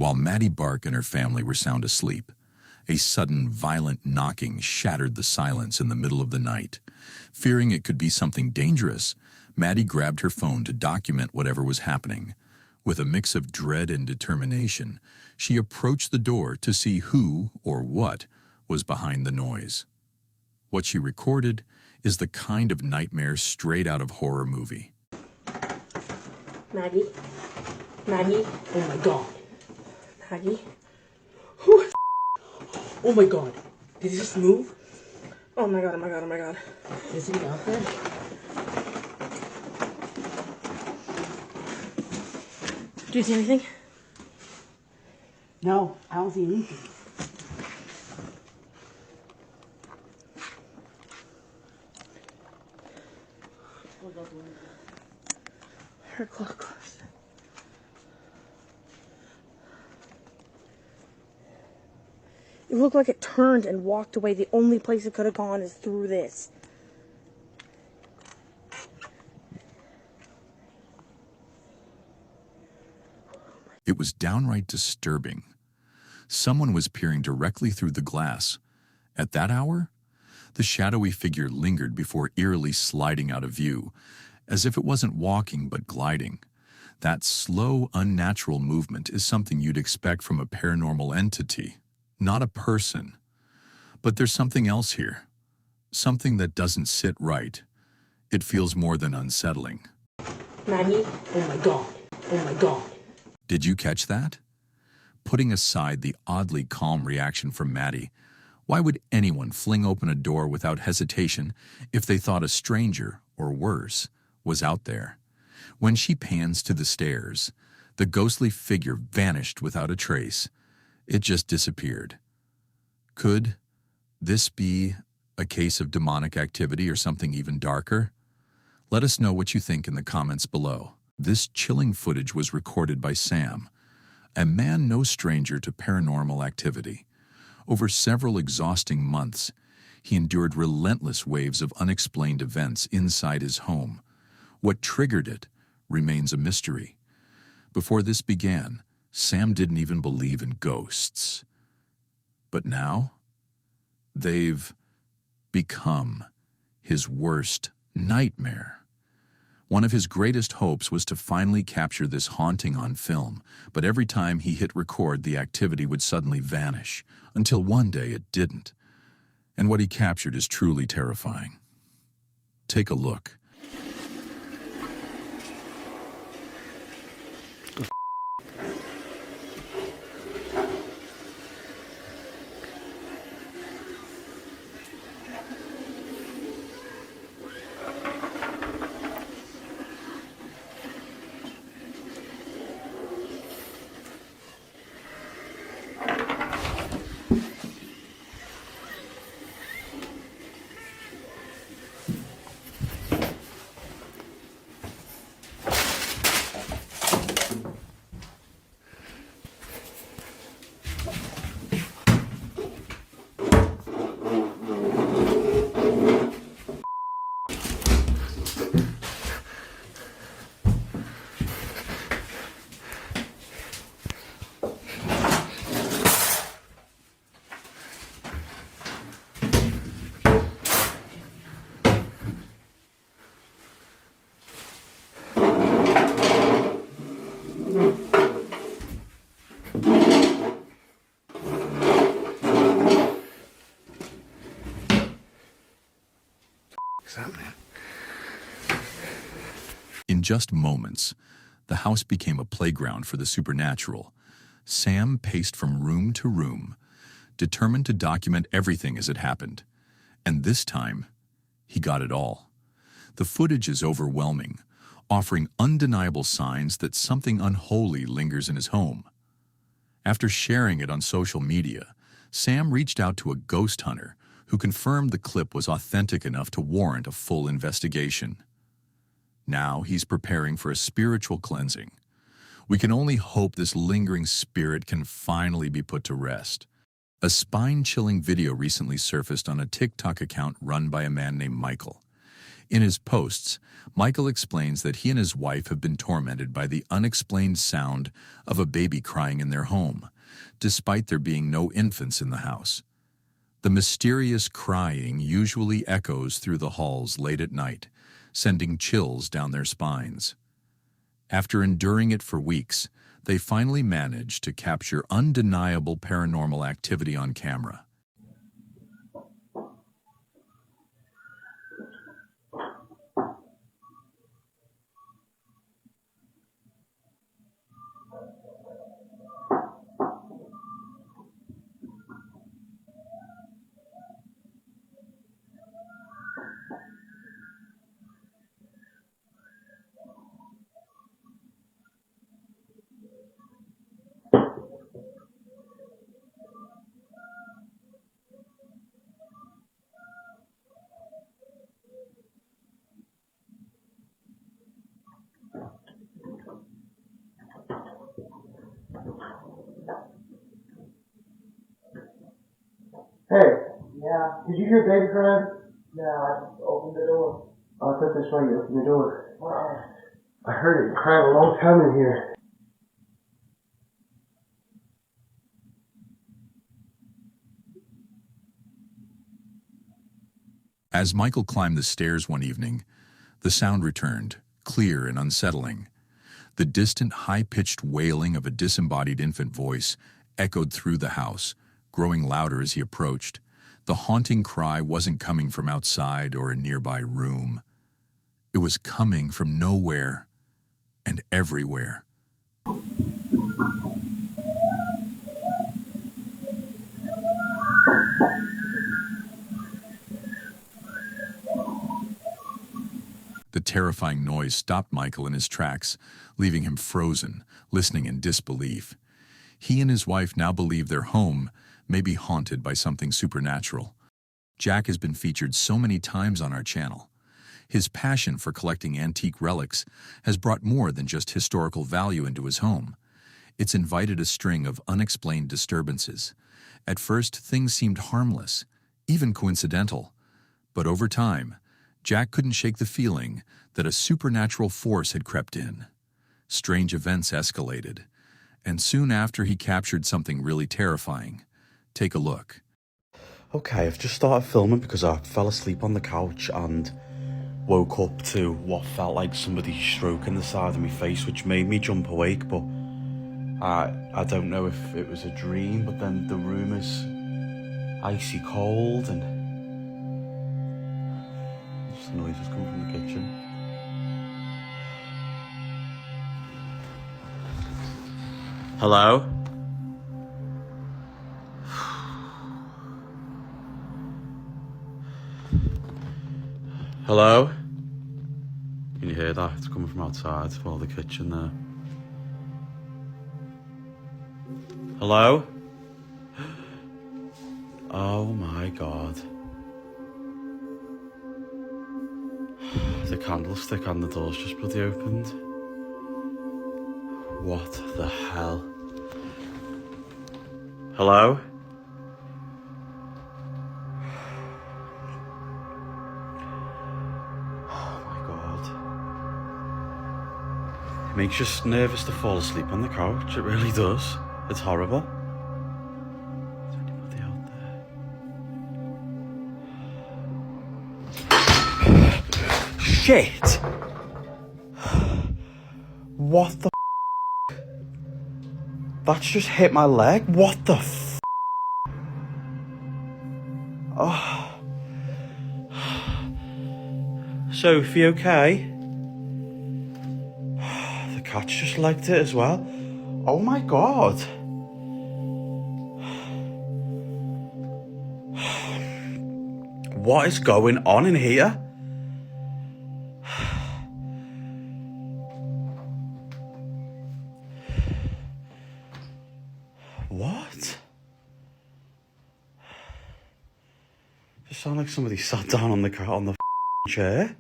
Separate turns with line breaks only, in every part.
While Maddie Bark and her family were sound asleep, a sudden, violent knocking shattered the silence in the middle of the night. Fearing it could be something dangerous, Maddie grabbed her phone to document whatever was happening. With a mix of dread and determination, she approached the door to see who or what was behind the noise. What she recorded is the kind of nightmare straight out of horror movie.
Maggie? Maggie?
Oh my god.
Maggie?
Oh my god. Did it just move?
Oh my god, oh my god, oh my god.
Is he out there?
Do you see anything?
No, I don't see anything.
Her close. It looked like it turned and walked away. The only place it could have gone is through this.
It was downright disturbing. Someone was peering directly through the glass. At that hour, the shadowy figure lingered before eerily sliding out of view, as if it wasn't walking but gliding. That slow, unnatural movement is something you'd expect from a paranormal entity, not a person. But there's something else here. Something that doesn't sit right. It feels more than unsettling.
Maggie?
Oh my god. Oh my god.
Did you catch that? Putting aside the oddly calm reaction from Maddie, why would anyone fling open a door without hesitation if they thought a stranger, or worse, was out there? When she pans to the stairs, the ghostly figure vanished without a trace. It just disappeared. Could this be a case of demonic activity or something even darker? Let us know what you think in the comments below. This chilling footage was recorded by Sam, a man no stranger to paranormal activity. Over several exhausting months, he endured relentless waves of unexplained events inside his home. What triggered it remains a mystery. Before this began, Sam didn't even believe in ghosts. But now, they've become his worst nightmare. One of his greatest hopes was to finally capture this haunting on film, but every time he hit record, the activity would suddenly vanish, until one day it didn't. And what he captured is truly terrifying. Take a look. In just moments, the house became a playground for the supernatural. Sam paced from room to room, determined to document everything as it happened. And this time, he got it all. The footage is overwhelming, offering undeniable signs that something unholy lingers in his home. After sharing it on social media, Sam reached out to a ghost hunter who confirmed the clip was authentic enough to warrant a full investigation. Now he's preparing for a spiritual cleansing. We can only hope this lingering spirit can finally be put to rest. A spine-chilling video recently surfaced on a TikTok account run by a man named Michael. In his posts, Michael explains that he and his wife have been tormented by the unexplained sound of a baby crying in their home, despite there being no infants in the house. The mysterious crying usually echoes through the halls late at night, sending chills down their spines. After enduring it for weeks, they finally managed to capture undeniable paranormal activity on camera.
Hey. Yeah. Did you hear baby crying? No, I just opened the door. Oh, I thought that's why you opened the door. I heard it crying a long time in here.
As Michael climbed the stairs one evening, the sound returned, clear and unsettling. The distant, high-pitched wailing of a disembodied infant voice echoed through the house, growing louder as he approached. The haunting cry wasn't coming from outside or a nearby room. It was coming from nowhere and everywhere. The terrifying noise stopped Michael in his tracks, leaving him frozen, listening in disbelief. He and his wife now believe their home may be haunted by something supernatural. Jack has been featured so many times on our channel. His passion for collecting antique relics has brought more than just historical value into his home. It's invited a string of unexplained disturbances. At first, things seemed harmless, even coincidental. But over time, Jack couldn't shake the feeling that a supernatural force had crept in. Strange events escalated, and soon after he captured something really terrifying. Take a look.
Okay, I've just started filming because I fell asleep on the couch and woke up to what felt like somebody stroking the side of my face, which made me jump awake, but I don't know if it was a dream, but then the room is icy cold and just noises coming from the kitchen. Hello? Hello? Can you hear that? It's coming from outside, well, the kitchen there. Hello? Oh my God. The candlestick and the door's just bloody opened. What the hell? Hello? It makes you nervous to fall asleep on the couch. It really does. It's horrible. Is anybody out there? Shit! What the f***? That's just hit my leg. What the f***? Oh. Sophie, okay? The cat's just legged it as well. Oh my God. What is going on in here? What? It sounds like somebody sat down on the chair.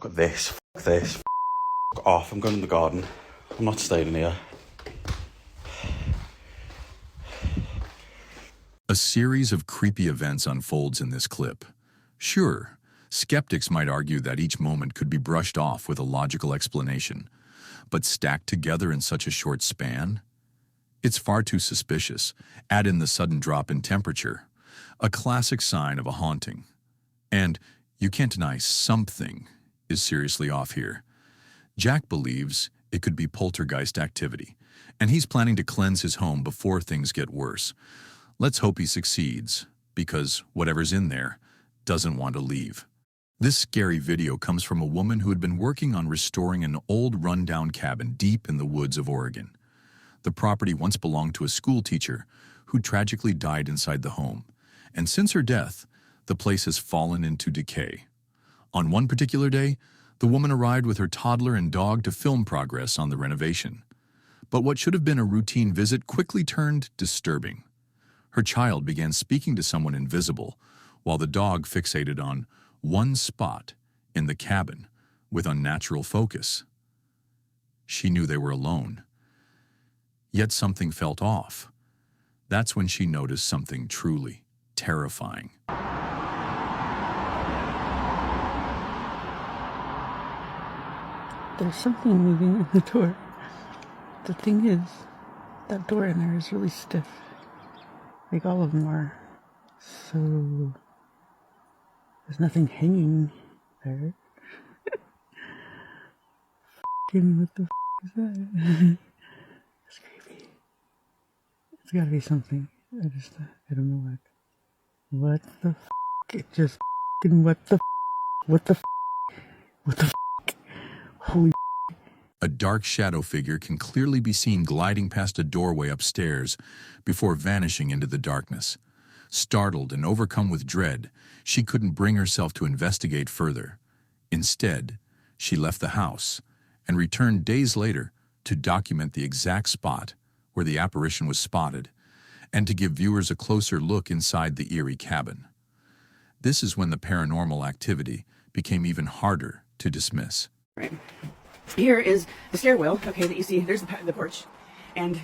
Fuck this, fuck this, fuck off, I'm going in the garden. I'm not staying in here.
A series of creepy events unfolds in this clip. Sure, skeptics might argue that each moment could be brushed off with a logical explanation, but stacked together in such a short span? It's far too suspicious. Add in the sudden drop in temperature, a classic sign of a haunting. And you can't deny something is seriously off here. Jack believes it could be poltergeist activity, and he's planning to cleanse his home before things get worse. Let's hope he succeeds, because whatever's in there doesn't want to leave. This scary video comes from a woman who had been working on restoring an old rundown cabin deep in the woods of Oregon. The property once belonged to a school teacher who tragically died inside the home, and since her death, the place has fallen into decay. On one particular day, the woman arrived with her toddler and dog to film progress on the renovation. But what should have been a routine visit quickly turned disturbing. Her child began speaking to someone invisible, while the dog fixated on one spot in the cabin with unnatural focus. She knew they were alone. Yet something felt off. That's when she noticed something truly terrifying.
There's something moving in the door. The thing is, that door in there is really stiff. Like all of them are. So, there's nothing hanging there. F***ing what the is that? It's creepy. It's gotta be something. I don't know what. What the f***? It just f***ing what the f***? What the f***? What the f***? Holy
A dark shadow figure can clearly be seen gliding past a doorway upstairs before vanishing into the darkness. Startled and overcome with dread, she couldn't bring herself to investigate further. Instead, she left the house and returned days later to document the exact spot where the apparition was spotted and to give viewers a closer look inside the eerie cabin. This is when the paranormal activity became even harder to dismiss.
Right. Here is the stairwell, okay, that you see. There's the porch. And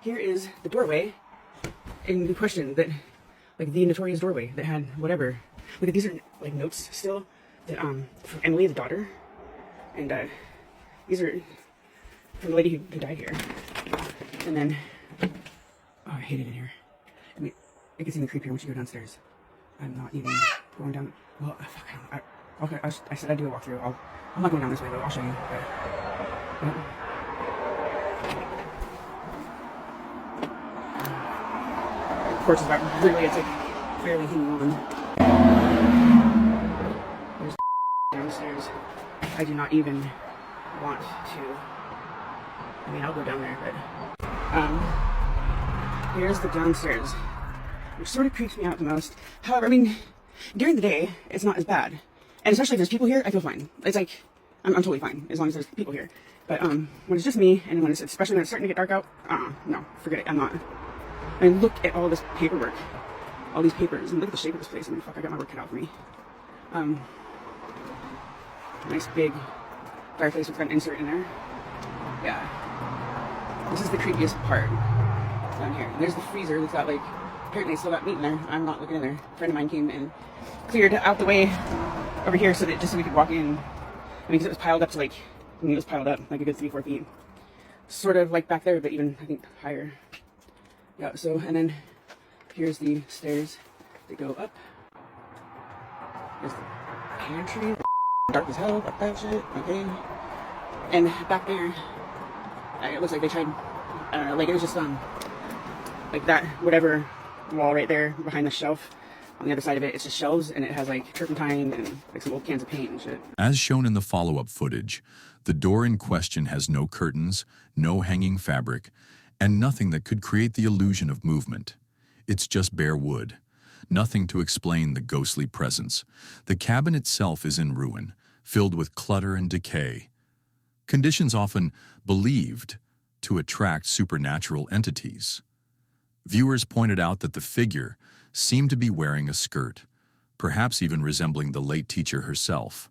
here is the doorway in question that, like, the notorious doorway that had whatever. Look at these are, like, notes still that, from Emily, the daughter. And, these are from the lady who died here. And then, oh, I hate it in here. I mean, it gets even creepier once you go downstairs. I'm not even going down. Well, fuck, okay, I said I'd do a walkthrough. I'm not going down this way though. I'll show you. But, the porch is about really, it's like fairly hanging on. There's downstairs. I do not even want to. I mean, I'll go down there, but here's the downstairs, which sort of creeps me out the most. However, I mean, during the day, it's not as bad. And especially if there's people here, I feel fine. It's like, I'm totally fine, as long as there's people here. But, when it's just me, and when it's, especially when it's starting to get dark out, no, forget it, I'm not. I mean, look at all this paperwork. All these papers, and look at the shape of this place. I mean, fuck, I got my work cut out for me. Nice big fireplace with an insert in there. Yeah. This is the creepiest part down here. And there's the freezer that's got, like, apparently it's still got meat in there. I'm not looking in there. A friend of mine came and cleared out the way over here so that just so we could walk in. I mean, because it was piled up to like, I mean, it was piled up like a good 3-4 feet. Sort of like back there, but even, I think, higher. Yeah, so, and then here's the stairs that go up. There's the pantry. Dark as hell, fuck that shit, okay. And back there, it looks like they tried, I don't know, like it was just, like that, whatever wall right there behind the shelf. On the other side of it, it's just shelves, and it has like turpentine and like some old cans of paint and shit.
As shown in the follow-up footage, the door in question has no curtains, no hanging fabric, and nothing that could create the illusion of movement. It's just bare wood, nothing to explain the ghostly presence. The cabin itself is in ruin, filled with clutter and decay. Conditions often believed to attract supernatural entities. Viewers pointed out that the figure seemed to be wearing a skirt, perhaps even resembling the late teacher herself.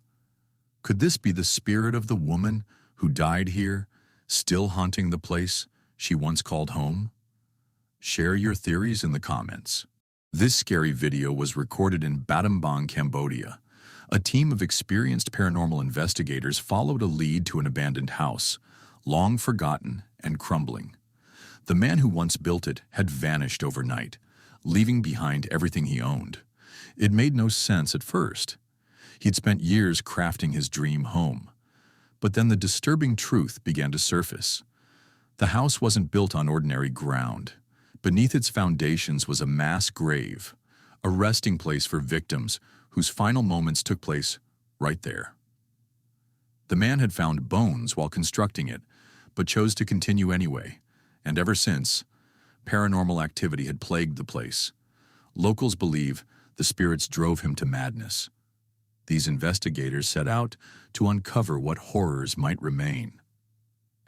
Could this be the spirit of the woman who died here, still haunting the place she once called home? Share your theories in the comments. This scary video was recorded in Battambang, Cambodia. A team of experienced paranormal investigators followed a lead to an abandoned house, long forgotten and crumbling. The man who once built it had vanished overnight, leaving behind everything he owned. It made no sense at first. He'd spent years crafting his dream home. But then the disturbing truth began to surface. The house wasn't built on ordinary ground. Beneath its foundations was a mass grave, a resting place for victims whose final moments took place right there. The man had found bones while constructing it, but chose to continue anyway, and ever since, paranormal activity had plagued the place. Locals believe the spirits drove him to madness. These investigators set out to uncover what horrors might remain.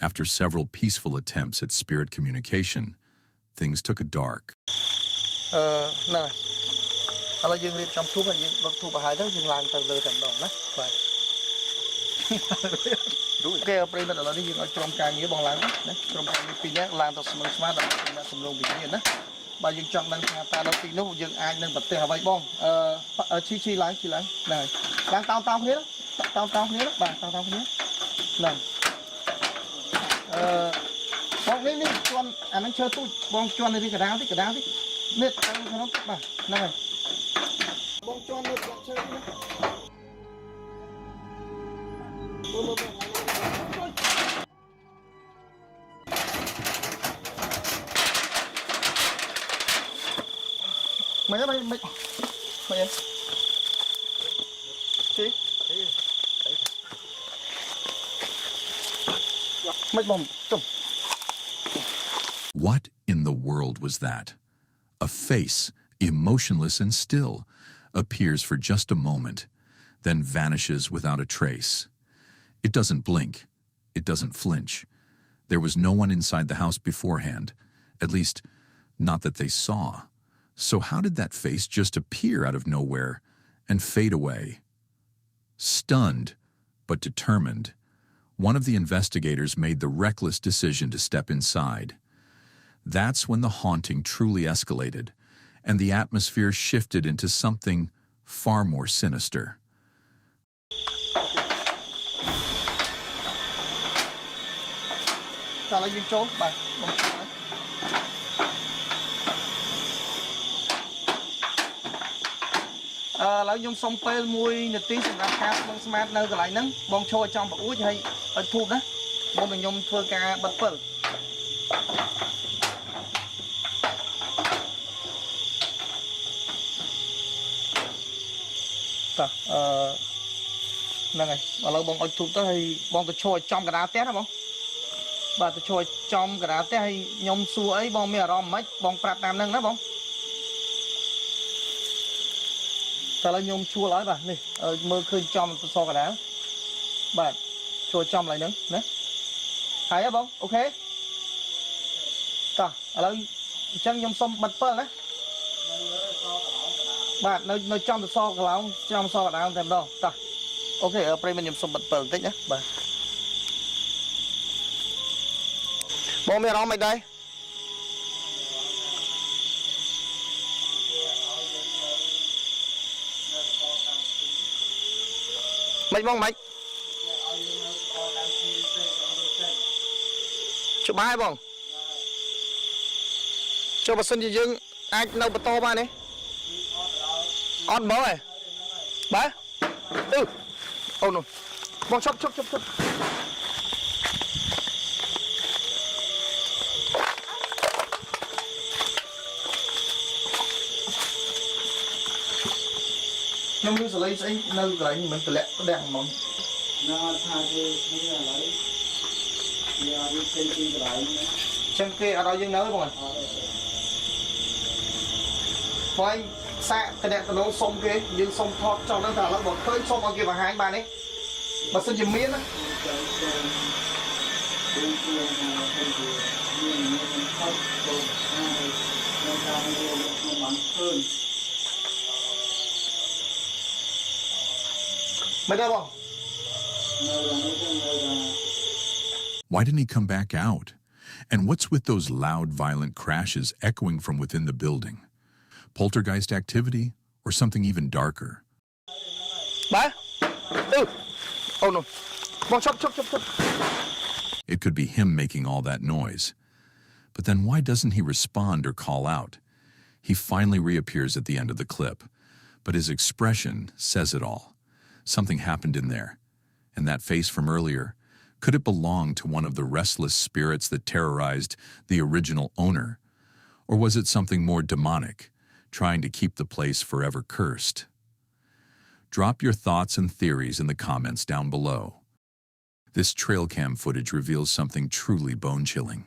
After several peaceful attempts at spirit communication, things took a dark.
Nè, là dương liệp trong thuốc là dương đốt thuốc và hai đó dương làm từ từ thành đồng đó, vậy. Đúng cái opera mình là đi dương ở trong càng nghĩa bằng láng đó, trong càng nghĩa pin nhá, làm từ smart smart đó, chúng ta lông bị như đó. Bà dương trong đang ta đầu tiên nó dương ai nên bật tiền vậy bong, chi láng, này, láng tao thế đó, tao thế đó, bà tao thế đó, này. Bongនេះជន់អានឹងឈើទូចបងជន់នៅទីកណ្ដាលទីនេះតាមក្នុងទឹកបាទហ្នឹងហើយបងជន់នៅស្លឹកឈើនេះមិនអីជីមិនបងចុះ
What in the world was that? A face, emotionless and still, appears for just a moment, then vanishes without a trace. It doesn't blink. It doesn't flinch. There was no one inside the house beforehand, at least not that they saw. So how did that face just appear out of nowhere and fade away? Stunned, but determined, one of the investigators made the reckless decision to step inside. That's when the haunting truly escalated, and the atmosphere shifted into something far more sinister.
Lão dùng xong pel mùi nhật tí xong ra cá bông smart nơi cái lại nắng bông trôi trong bọc úi hay ở thụt đó bông mình dùng phơi cá bật phở ta nè này mà lâu bông ở thụt đó hay bông tôi trôi trong cái đá tét hả bông và tôi trôi trong cái đá tét hay nhom xua ấy bông mẹ rom mấy bông prap nam nâng đó bông ta là nhôm chua lái bà này mơ khơi trong so cả đá bà chua trong lại nướng nè hay không ok ta là chân nhôm xong bật phơ đấy bà nó trong so cả lão trong so cả đá không thèm đâu ta ok ở đây mình nhôm xong bật phơ tích nhá bà bố mẹ nó mày đây mấy bông mấy chụp hai bông cho bà xuân gì dương ai nấu bà to ba này on bó này bá ô nè bông chop nhưng mà lấy sẽ nơi lại mình tự lẹ có đèn mỏng nó thay thế là lấy giờ đi trên kia ở đâu dương nới rồi thôi xa cái đèn nó sông kia dương sông thoát trong nó là một khơi sông ở kia và hai bạn ấy mà xin chìm miến á mấy đây không?
Why didn't he come back out? And what's with those loud, violent crashes echoing from within the building? poltergeist activity, or something even darker?
Ba? Ừ. Oh no. Bon, chop.
It could be him making all that noise. But then why doesn't he respond or call out? He finally reappears at the end of the clip, but his expression says it all. Something happened in there. And that face from earlier, could it belong to one of the restless spirits that terrorized the original owner? Or was it something more demonic, trying to keep the place forever cursed? Drop your thoughts and theories in the comments down below. This trail cam footage reveals something truly bone-chilling.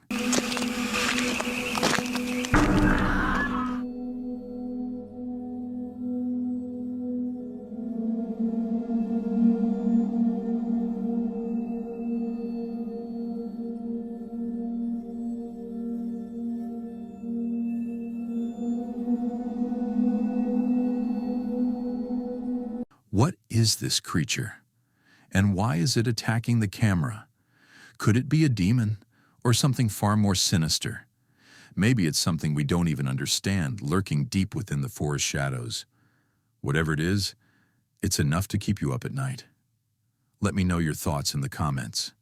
What is this creature? And why is it attacking the camera? Could it be a demon or something far more sinister? Maybe it's something we don't even understand, lurking deep within the forest shadows. Whatever it is, it's enough to keep you up at night. Let me know your thoughts in the comments.